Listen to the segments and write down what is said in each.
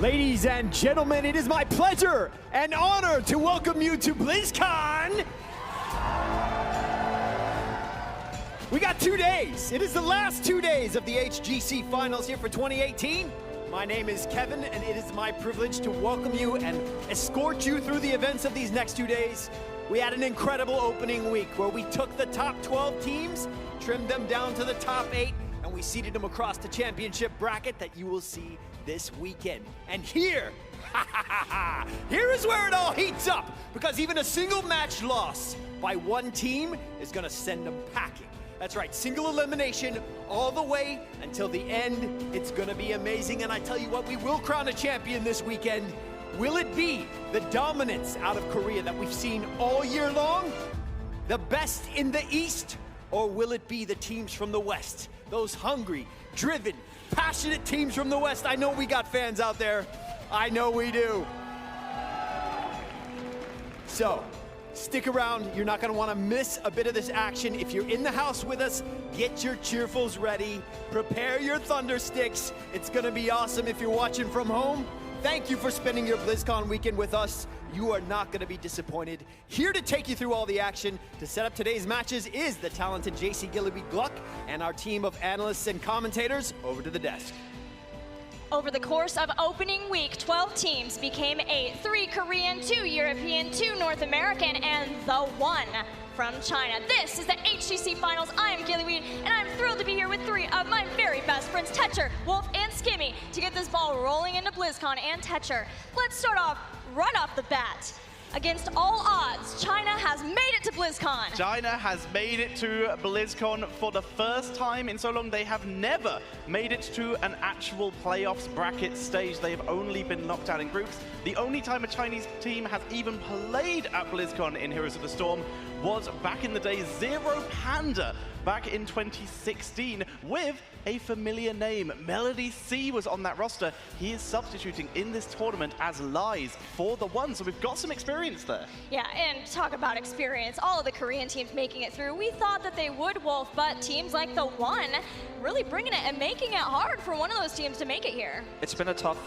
Ladies and gentlemen, it is my pleasure and honor to welcome you to BlizzCon. We got 2 days. It is the last 2 days of the HGC Finals here for 2018. My name is Kevin, and it is my privilege to welcome you and escort you through the events of these next 2 days. We had an incredible opening week where we took the top 12 teams, trimmed them down to the top 8, and we seeded them across the championship bracket that you will see this weekend. And here, here is where it all heats up, because even a single match loss by one team is gonna send them packing. That's right, single elimination all the way until the end. It's gonna be amazing, and I tell you what, we will crown a champion this weekend. Will it be the dominance out of Korea that we've seen all year long? The best in the East? Or will it be the teams from the West? Those hungry, driven, passionate teams from the West. I know we got fans out there. I know we do. So, stick around. You're not gonna wanna miss a bit of this action. If you're in the house with us, get your cheerfuls ready. Prepare your thunder sticks. It's gonna be awesome. If you're watching from home, thank you for spending your BlizzCon weekend with us. You are not gonna be disappointed. Here to take you through all the action, to set up today's matches, is the talented JC Gilliby Gluck and our team of analysts and commentators. Over to the desk. Over the course of opening week, 12 teams became 8. 3 Korean, 2 European, 2 North American, and the 1 from China. This is the HGC Finals. I am Gilly Weed, and I'm thrilled to be here with 3 of my very best friends, Tetcher, Wolf, and Skimmy, to get this ball rolling into BlizzCon. And Tetcher, let's start off right off the bat. Against all odds, China has made it to BlizzCon. China has made it to BlizzCon for the first time in so long. They have never made it to an actual playoffs bracket stage. They have only been knocked out in groups. The only time a Chinese team has even played at BlizzCon in Heroes of the Storm was back in the day, Zero Panda, back in 2016, with a familiar name. Melody C was on that roster. He is substituting in this tournament as Lies for the One, so we've got some experience there. Yeah, and talk about experience. All of the Korean teams making it through. We thought that they would, Wolf, but teams like the One really bringing it and making it hard for one of those teams to make it here. It's been a tough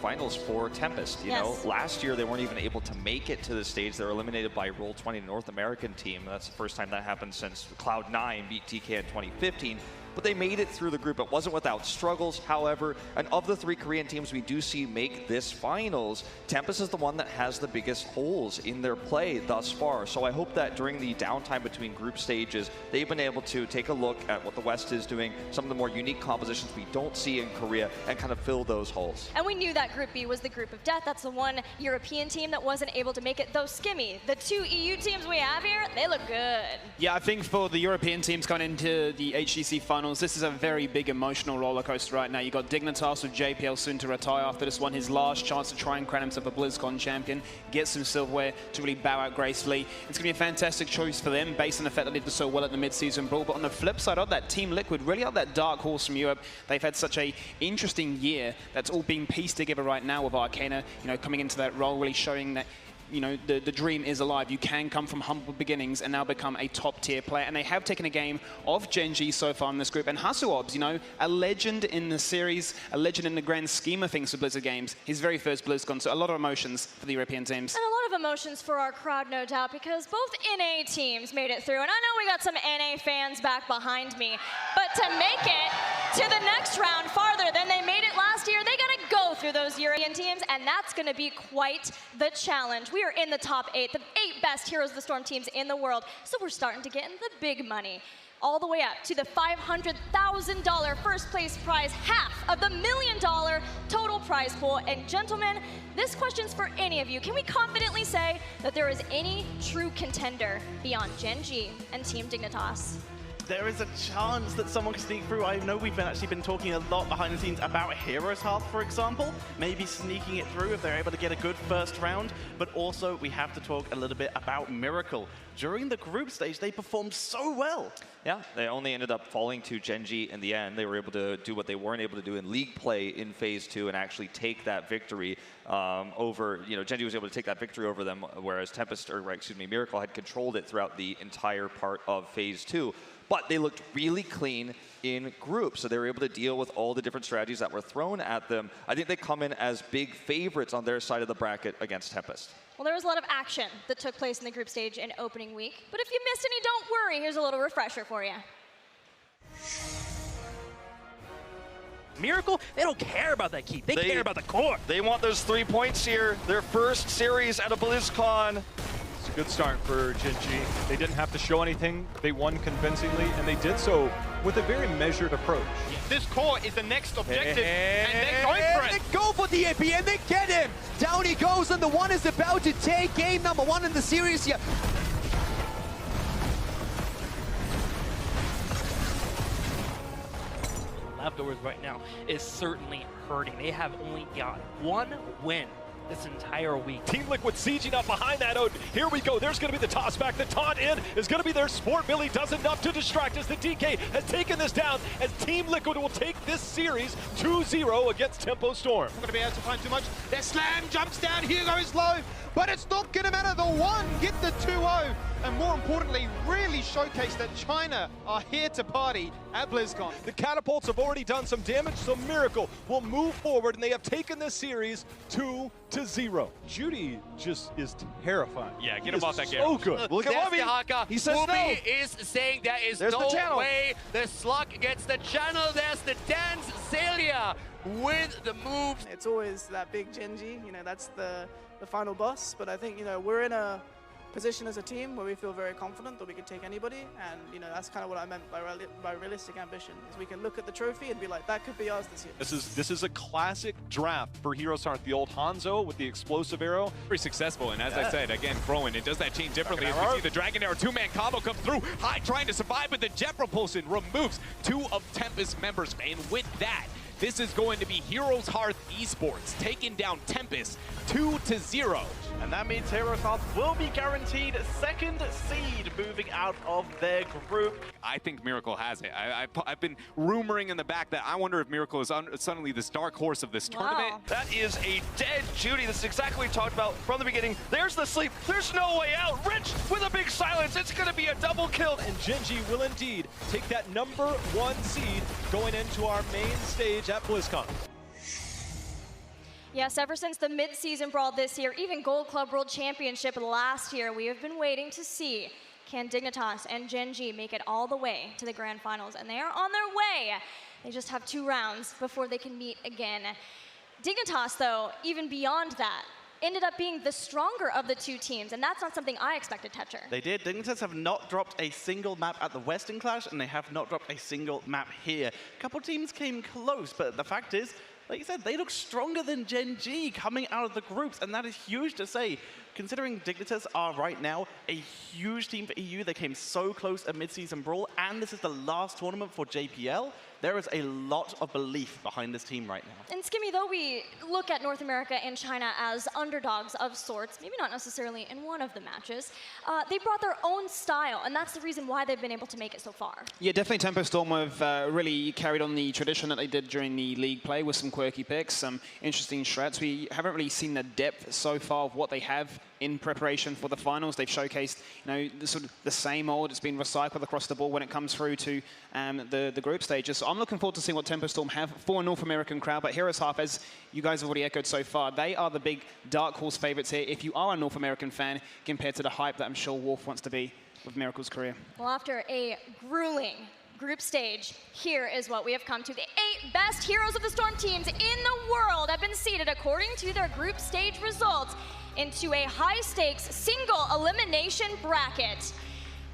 finals for Tempest. You know, last year they weren't even able to make it to the stage. They were eliminated by Roll20, North American team. That's the first time that happened since Cloud9 beat TK in 2015. But they made it through the group. It wasn't without struggles, however, and of the 3 Korean teams we do see make this finals, Tempest is the one that has the biggest holes in their play thus far. So I hope that during the downtime between group stages, they've been able to take a look at what the West is doing, some of the more unique compositions we don't see in Korea, and kind of fill those holes. And we knew that Group B was the group of death. That's the one European team that wasn't able to make it, though Skimmy. The 2 EU teams we have here, they look good. Yeah, I think for the European teams going into the HGC Finals, this is a very big emotional roller coaster right now. You got Dignitas with JPL soon to retire after this one, his last chance to try and crown himself a BlizzCon champion, get some silverware to really bow out gracefully. It's going to be a fantastic choice for them based on the fact that they did so well at the mid-season brawl. But on the flip side of that, Team Liquid really are that dark horse from Europe. They've had such a interesting year that's all being pieced together right now with Arcana, you know, coming into that role, really showing that, you know, the dream is alive. You can come from humble beginnings and now become a top-tier player. And they have taken a game of Genji so far in this group. And Hasuobs, you know, a legend in the series, a legend in the grand scheme of things for Blizzard Games. His very first BlizzCon, so a lot of emotions for the European teams. And a lot of emotions for our crowd, no doubt, because both NA teams made it through. And I know we got some NA fans back behind me, but to make it to the next round farther than they made it last year, they gotta go through those European teams, and that's gonna be quite the challenge. We are in the top 8, the 8 best Heroes of the Storm teams in the world, so we're starting to get in the big money. All the way up to the $500,000 first place prize, half of the $1 million total prize pool. And gentlemen, this question's for any of you. Can we confidently say that there is any true contender beyond Genji and Team Dignitas? There is a chance that someone can sneak through. I know we've actually been talking a lot behind the scenes about Heroes Hearth, for example, maybe sneaking it through if they're able to get a good first round. But also, we have to talk a little bit about Miracle. During the group stage, they performed so well. Yeah, they only ended up falling to Genji in the end. They were able to do what they weren't able to do in league play in Phase 2 and actually take that victory over, you know, Genji was able to take that victory over them, whereas Tempest, or excuse me, Miracle had controlled it throughout the entire part of Phase 2. but they looked really clean in groups, so they were able to deal with all the different strategies that were thrown at them. I think they come in as big favorites on their side of the bracket against Tempest. Well, there was a lot of action that took place in the group stage in opening week, but if you missed any, don't worry, here's a little refresher for you. Miracle, they don't care about that keep. They care about the core. They want those 3 points here. Their first series at a BlizzCon. It's a good start for Gen G. They didn't have to show anything. They won convincingly, and they did so with a very measured approach. This core is the next objective, and they're going for it. They go for the AP, and they get him. Down he goes, and the one is about to take game number 1 in the series here. Leftovers right now is certainly hurting. They have only got 1 win this entire week. Team Liquid sieging up behind that Odin. Here we go. There's going to be the toss back. The taunt in is going to be their Sport. Billy does enough to distract as the DK has taken this down, as Team Liquid will take this series 2-0 against Tempo Storm. Not going to be able to find too much. Their slam jumps down. Hugo is low, but it's not going to matter. The 1 get the 2-0. And more importantly, really showcase that China are here to party at BlizzCon. The catapults have already done some damage, so Miracle will move forward, and they have taken this series 2-0. Judy just is terrifying. Yeah, get He him off is that game. So good. Look at Wubby. He says no. is saying there is There's no the channel. way the slug gets the channel. There's the dance. Celia with the moves. It's always that big Genji, you know, that's the final boss. But I think, you know, we're in a position as a team where we feel very confident that we can take anybody, and you know that's kind of what I meant by realistic ambition, is we can look at the trophy and be like, that could be ours this year. This is a classic draft for Heroes Heart. The old Hanzo with the explosive arrow. Very successful, and as I said, again, Rowan, it does that team differently as we see the Dragon Arrow two-man combo come through. High trying to survive, but the Jet Propulsion removes 2 of Tempest members, and with that, this is going to be Heroes Hearth Esports taking down Tempest 2-0. And that means Heroes Hearth will be guaranteed 2nd seed moving out of their group. I think Miracle has it. I've been rumoring in the back that I wonder if Miracle is suddenly this dark horse of this tournament. That is a dead Judy. This is exactly what we talked about from the beginning. There's the sleep. There's no way out. Rich with a big silence. It's going to be a double kill. And Gen G will indeed take that number 1 seed going into our main stage at BlizzCon. Yes, ever since the mid-season brawl this year, even Gold Club World Championship last year, we have been waiting to see, can Dignitas and Gen G make it all the way to the grand finals? And they are on their way. They just have 2 rounds before they can meet again. Dignitas, though, even beyond that, ended up being the stronger of the 2 teams, and that's not something I expected, Tetcher. They did. Dignitas have not dropped a single map at the Western Clash, and they have not dropped a single map here. A couple teams came close, but the fact is, like you said, they look stronger than Gen G coming out of the groups, and that is huge to say, considering Dignitas are right now a huge team for EU. They came so close at mid-season brawl, and this is the last tournament for JPL. There is a lot of belief behind this team right now. And Skimmy, though we look at North America and China as underdogs of sorts, maybe not necessarily in one of the matches, they brought their own style, and that's the reason why they've been able to make it so far. Yeah, definitely Tempo Storm have really carried on the tradition that they did during the league play with some quirky picks, some interesting strats. We haven't really seen the depth so far of what they have in preparation for the finals. They've showcased, you know, the same old. It's been recycled across the board when it comes through to the group stages. So I'm looking forward to seeing what Tempo Storm have for a North American crowd. But Heroes Hearth, as you guys have already echoed so far, they are the big dark horse favorites here if you are a North American fan compared to the hype that I'm sure Wolf wants to be with Miracle's career. Well, after a grueling group stage, here is what we have come to. The 8 best Heroes of the Storm teams in the world have been seeded according to their group stage results into a high-stakes single elimination bracket.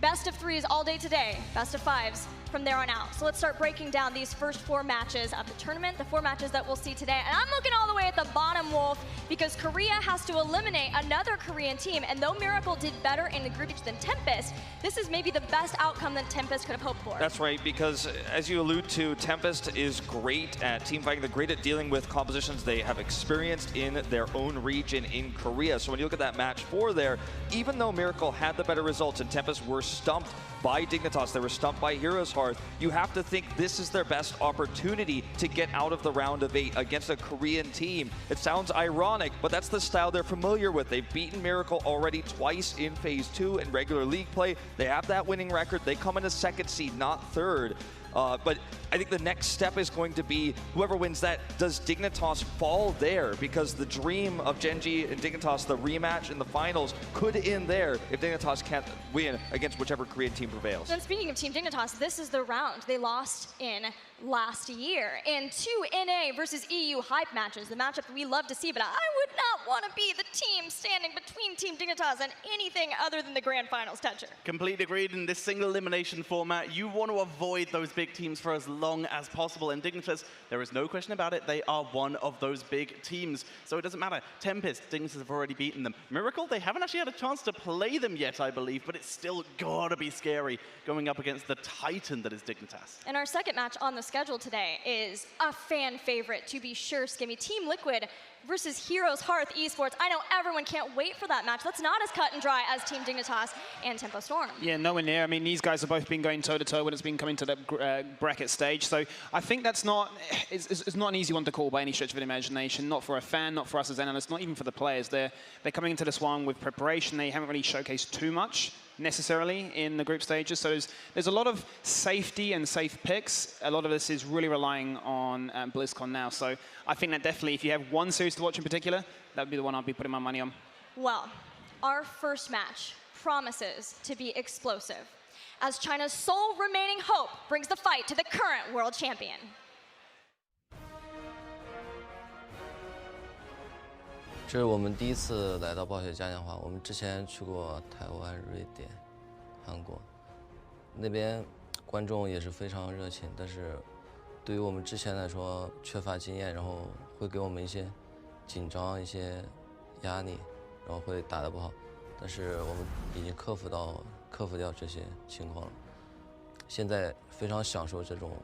Best of 3s all day today, best of 5s from there on out. So let's start breaking down these first 4 matches of the tournament, the 4 matches that we'll see today. And I'm looking all the way at the bottom, Wolf, because Korea has to eliminate another Korean team. And though Miracle did better in the group stage than Tempest, this is maybe the best outcome that Tempest could have hoped for. That's right, because as you allude to, Tempest is great at team fighting. They're great at dealing with compositions they have experienced in their own region in Korea. So when you look at that match 4 there, even though Miracle had the better results and Tempest were stumped by Dignitas, they were stumped by Heroes Hearth, Hearth, you have to think this is their best opportunity to get out of the round of 8 against a Korean team. It sounds ironic, but that's the style they're familiar with. They've beaten Miracle already twice in Phase 2 in regular league play. They have that winning record. They come in as second seed, not third. But I think the next step is going to be whoever wins that, does Dignitas fall there? Because the dream of Gen.G and Dignitas, the rematch in the finals, could end there if Dignitas can't win against whichever Korean team prevails. And speaking of Team Dignitas, this is the round they lost in last year in 2 NA versus EU hype matches, the matchup we love to see, but I would not want to be the team standing between Team Dignitas and anything other than the grand finals toucher. Completely agreed. In this single elimination format, you want to avoid those big teams for as long as possible. And Dignitas, there is no question about it, they are one of those big teams. So it doesn't matter. Tempest, Dignitas have already beaten them. Miracle, they haven't actually had a chance to play them yet, I believe, but it's still gotta be scary going up against the Titan that is Dignitas. And our second match on the schedule today is a fan favorite, to be sure, Skimmy. Team Liquid versus Heroes Hearth Esports. I know everyone can't wait for that match. That's not as cut and dry as Team Dignitas and Tempo Storm. Yeah, nowhere near. I mean, these guys have both been going toe-to-toe when it's been coming to the bracket stage. So I think that's not, it's not an easy one to call by any stretch of the imagination. Not for a fan, not for us as analysts, not even for the players. They're coming into this one with preparation. They haven't really showcased too much necessarily in the group stages. So there's a lot of safety and safe picks. A lot of this is really relying on BlizzCon now. So I think that definitely, if you have one series to watch in particular, that would be the one I'll be putting my money on. Well, our first match promises to be explosive, as China's sole remaining hope brings the fight to the current world champion. 这是我们第一次来到暴雪嘉年华，我们之前去过台湾、瑞典、韩国，那边观众也是非常热情，但是对于我们之前来说缺乏经验，然后会给我们一些紧张、一些压力，然后会打得不好，但是我们已经克服掉这些情况了，现在非常享受这种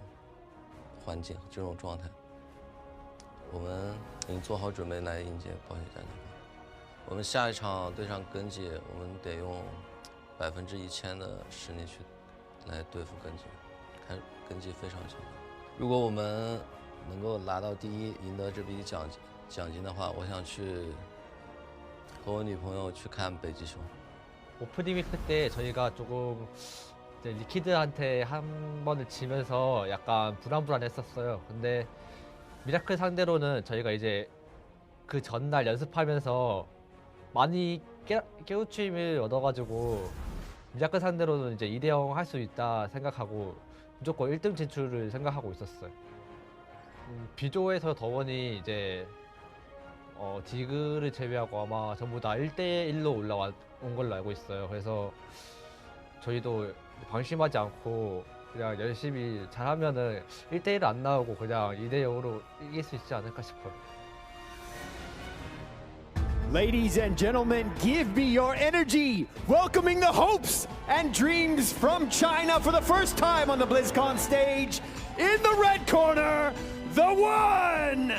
环境、这种状态。 我们已经做好准备来迎接暴雪嘉年华。我们下一场对上根基，我们得用1000%的实力去来对付根基，看根基非常强。如果我们能够拿到第1，赢得这笔奖金的话，我想去和我女朋友去看北极熊。 오프닝 위크 때 저희가 조금 이제 리퀴드한테 한 번을 지면서 약간 불안했었어요. 근데 미라클 상대로는 저희가 이제 그 전날 연습하면서 많이 깨우침을 얻어가지고 미라클 상대로는 이제 2대0 할 수 있다 생각하고 무조건 1등 진출을 생각하고 있었어요. 비조에서 더원이 이제 디그를 제외하고 아마 전부 다 1대1로 올라온 걸로 알고 있어요. 그래서 저희도 방심하지 않고 그냥 열심히 잘하면은 1대1 안 나오고 그냥 2대0으로 이길 수 있지 않을까 싶어요. Ladies and gentlemen, give me your energy, welcoming the hopes and dreams from China for the first time on the BlizzCon stage. In the red corner, the one!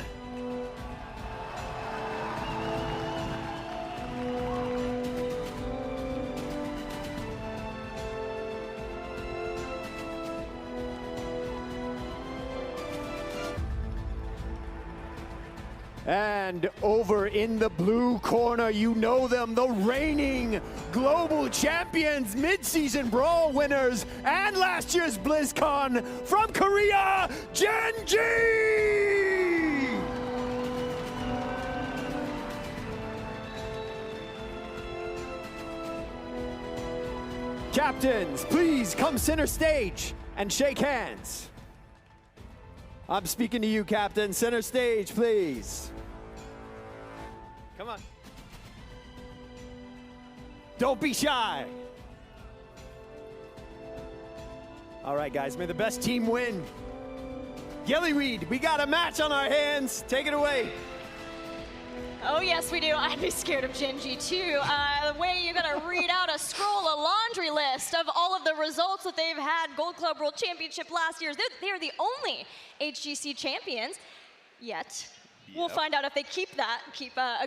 And over in the blue corner, you know them, the reigning global champions, mid-season brawl winners, and last year's BlizzCon from Korea, Gen.G! Captains, please come center stage and shake hands. I'm speaking to you, Captain. Center stage, please. Come on. Don't be shy. All right, guys, may the best team win. Gillyweed, we got a match on our hands. Take it away. Oh, yes, we do. I'd be scared of Gen.G too. The way you're going to read out a scroll, a laundry list of all of the results that they've had. Gold Club World Championship last year. They're the only HGC champions yet. We'll find out if they keep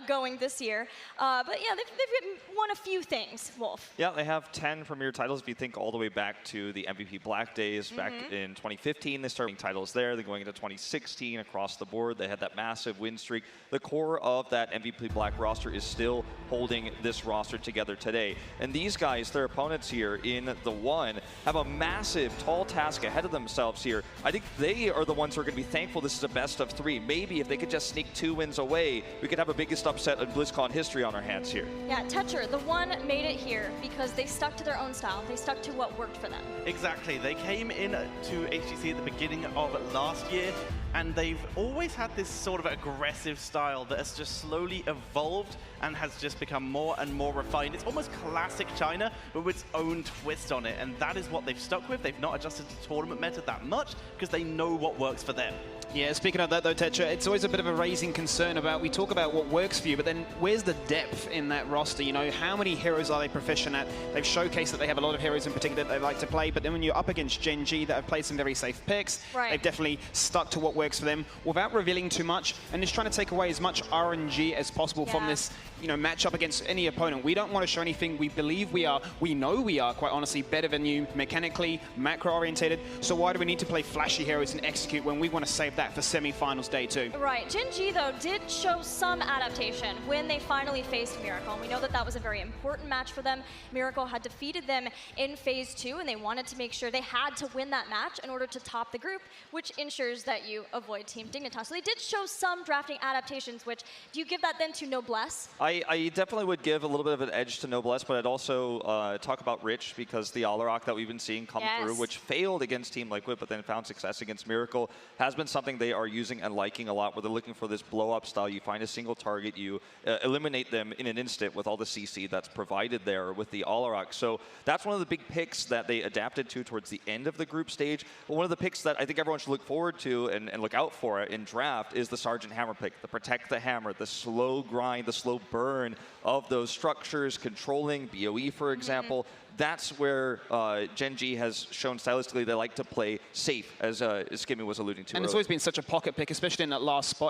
going this year. But yeah, they've won a few things, Wolf. Yeah, they have 10 Premier titles. If you think all the way back to the MVP Black days back in 2015, they started winning titles there. They're going into 2016 across the board. They had that massive win streak. The core of that MVP Black roster is still holding this roster together today. And these guys, their opponents here in the one, have a massive, tall task ahead of themselves here. I think they are the ones who are going to be thankful this is a best of 3. Maybe if they could just sneak 2 wins away, we could have a biggest upset in BlizzCon history on our hands here. Yeah, Tetra, the one made it here because they stuck to their own style. They stuck to what worked for them. Exactly. They came in to HGC at the beginning of last year, and they've always had this sort of aggressive style that has just slowly evolved and has just become more and more refined. It's almost classic China, but with its own twist on it, and that is what they've stuck with. They've not adjusted the tournament meta that much because they know what works for them. Yeah, speaking of that though, Tetra, it's always a bit of a raising concern about, we talk about what works for you, but then where's the depth in that roster? You know, how many heroes are they proficient at? They've showcased that they have a lot of heroes in particular that they like to play, but then when you're up against Gen G that have played some very safe picks, they've definitely stuck to what works for them without revealing too much, and just trying to take away as much RNG as possible from this, you know, matchup against any opponent. We don't want to show anything. We believe we know we are, quite honestly, better than you mechanically, macro-orientated, so why do we need to play flashy heroes and execute when we want to save that for semi-finals day 2? Right. Gen G, though, did show some adaptation when they finally faced Miracle. And we know that that was a very important match for them. Miracle had defeated them in Phase 2, and they wanted to make sure they had to win that match in order to top the group, which ensures that you avoid Team Dignitas. So they did show some drafting adaptations, which, do you give that then to Noblesse? I definitely would give a little bit of an edge to Noblesse, but I'd also talk about Rich, because the Alarak that we've been seeing come through, which failed against Team Liquid, but then found success against Miracle, has been something they are using and liking a lot, where they're looking for this blow-up style. You find a single target, you eliminate them in an instant with all the CC that's provided there with the Alarak. So that's one of the big picks that they adapted to towards the end of the group stage. But one of the picks that I think everyone should look forward to and look out for in draft is the Sergeant Hammer pick, the Protect the Hammer, the slow grind, the slow burn of those structures, controlling BOE, for example. That's where Gen G has shown stylistically they like to play safe, as Skimmy was alluding to And earlier. it's always been such a pocket pick, especially in that last spot.